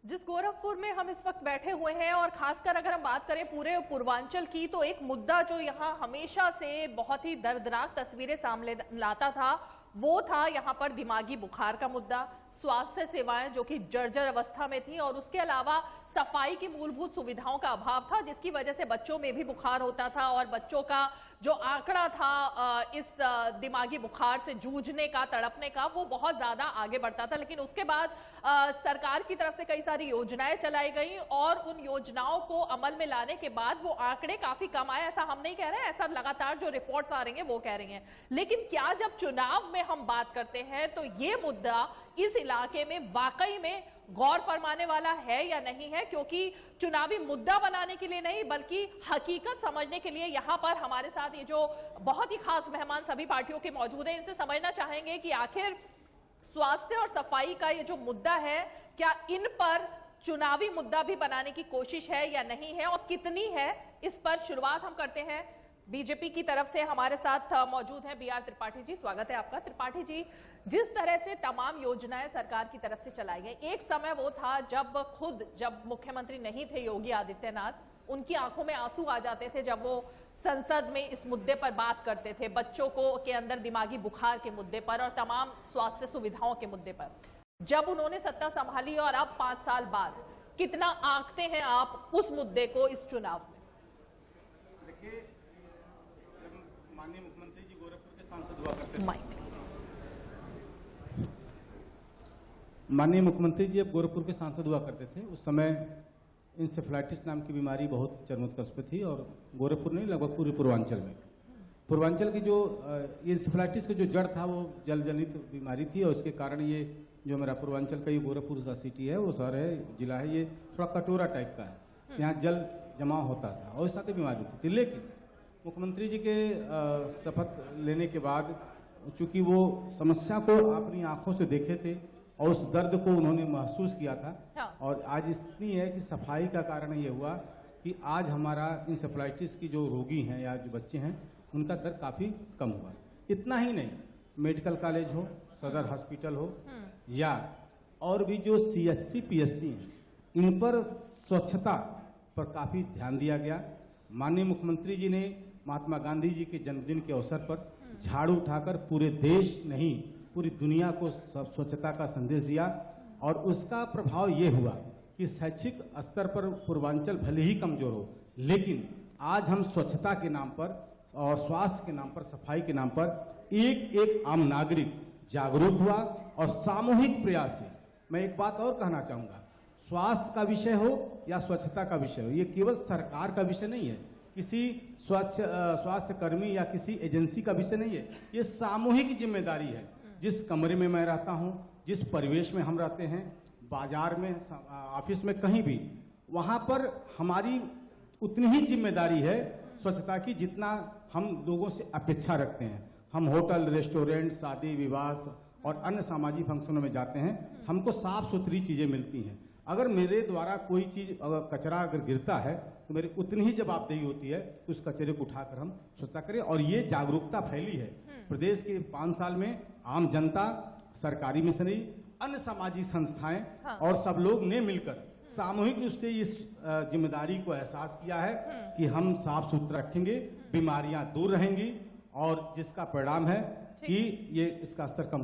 जिस गोरखपुर में हम इस वक्त बैठे हुए हैं और खासकर अगर हम बात करें पूरे पूर्वांचल की, तो एक मुद्दा जो यहां हमेशा से बहुत ही दर्दनाक तस्वीरें सामने लाता था वो था यहां पर दिमागी बुखार का मुद्दा। स्वास्थ्य सेवाएं जो कि जर्जर अवस्था में थी और उसके अलावा सफाई की मूलभूत सुविधाओं का अभाव था, जिसकी वजह से बच्चों में भी बुखार होता था और बच्चों का जो आंकड़ा था इस दिमागी बुखार से जूझने का, तड़पने का, वो बहुत ज्यादा आगे बढ़ता था। लेकिन उसके बाद सरकार की तरफ से कई सारी योजनाएं चलाई गई और उन योजनाओं को अमल में लाने के बाद वो आंकड़े काफी कम आए। ऐसा हम नहीं कह रहे हैं, ऐसा लगातार जो रिपोर्ट्स आ रही हैं वो कह रही हैं। लेकिन क्या जब चुनाव में हम बात करते हैं तो ये मुद्दा इस इलाके में वाकई में गौर फरमाने वाला है या नहीं है? क्योंकि चुनावी मुद्दा बनाने के लिए नहीं बल्कि हकीकत समझने के लिए यहां पर हमारे साथ ये जो बहुत ही खास मेहमान सभी पार्टियों के मौजूद हैं, इनसे समझना चाहेंगे कि आखिर स्वास्थ्य और सफाई का ये जो मुद्दा है, क्या इन पर चुनावी मुद्दा भी बनाने की कोशिश है या नहीं है और कितनी है? इस पर शुरुआत हम करते हैं। बीजेपी की तरफ से हमारे साथ मौजूद हैं BR त्रिपाठी जी, स्वागत है आपका। त्रिपाठी जी, जिस तरह से तमाम योजनाएं सरकार की तरफ से चलाई गई, एक समय वो था जब मुख्यमंत्री नहीं थे योगी आदित्यनाथ, उनकी आंखों में आंसू आ जाते थे जब वो संसद में इस मुद्दे पर बात करते थे, बच्चों को के अंदर दिमागी बुखार के मुद्दे पर और तमाम स्वास्थ्य सुविधाओं के मुद्दे पर। जब उन्होंने सत्ता संभाली और अब 5 साल बाद कितना आंकते हैं आप उस मुद्दे को इस चुनाव में? देखिए, माननीय मुख्यमंत्री जी गोरखपुर के सांसद हुआ करते थे। माननीय मुख्यमंत्री जी अब गोरखपुर के सांसद हुआ करते थे। उस समय इंसेफ्लाइटिस नाम की बीमारी बहुत चरमोत्कर्ष पे थी और गोरखपुर नहीं, लगभग पूरे पूर्वांचल में। पूर्वांचल की जो इंसेफ्लाइटिस का जो जड़ था वो जल जनित बीमारी थी और उसके कारण ये जो मेरा पूर्वांचल का ये गोरखपुर का सिटी है, वो शहर है, जिला है, ये थोड़ा कटोरा टाइप का है। यहाँ जल जमा होता था और इस तरह की बीमारी थी। लेकिन मुख्यमंत्री जी के शपथ लेने के बाद चूंकि वो समस्या को अपनी आंखों से देखे थे और उस दर्द को उन्होंने महसूस किया था, और आज इतनी है कि सफाई का कारण ये हुआ कि आज हमारा इंसेफ्लाइटिस की जो रोगी हैं या जो बच्चे हैं उनका दर काफी कम हुआ। इतना ही नहीं, मेडिकल कॉलेज हो, सदर हॉस्पिटल हो या और भी जो CHC PSC हैं, इन पर स्वच्छता पर काफी ध्यान दिया गया। माननीय मुख्यमंत्री जी ने महात्मा गांधी जी के जन्मदिन के अवसर पर झाड़ू उठाकर पूरे देश नहीं पूरी दुनिया को स्वच्छता का संदेश दिया और उसका प्रभाव ये हुआ कि शैक्षिक स्तर पर पूर्वांचल भले ही कमजोर हो, लेकिन आज हम स्वच्छता के नाम पर और स्वास्थ्य के नाम पर, सफाई के नाम पर एक एक आम नागरिक जागरूक हुआ और सामूहिक प्रयास से। मैं एक बात और कहना चाहूंगा, स्वास्थ्य का विषय हो या स्वच्छता का विषय हो, ये केवल सरकार का विषय नहीं है, किसी स्वास्थ्य कर्मी या किसी एजेंसी का विषय नहीं है, ये सामूहिक जिम्मेदारी है। जिस कमरे में मैं रहता हूं, जिस परिवेश में हम रहते हैं, बाजार में, ऑफिस में, कहीं भी, वहां पर हमारी उतनी ही जिम्मेदारी है स्वच्छता की जितना हम लोगों से अपेक्षा रखते हैं। हम होटल, रेस्टोरेंट, शादी विवाह और अन्य सामाजिक फंक्शनों में जाते हैं, हमको साफ सुथरी चीजें मिलती हैं। अगर मेरे द्वारा कोई चीज कचरा अगर गिरता है तो मेरी उतनी ही जवाबदेही होती है कि उस कचरे को उठाकर हम स्वच्छता करें। और ये जागरूकता फैली है प्रदेश के 5 साल में। आम जनता, सरकारी मिशनरी, अन्य सामाजिक संस्थाएं और सब लोग ने मिलकर सामूहिक रूप से इस जिम्मेदारी को एहसास किया है कि हम साफ सुथरा रखेंगे, बीमारियां दूर रहेंगी और जिसका परिणाम है कि ये इसका स्तर कम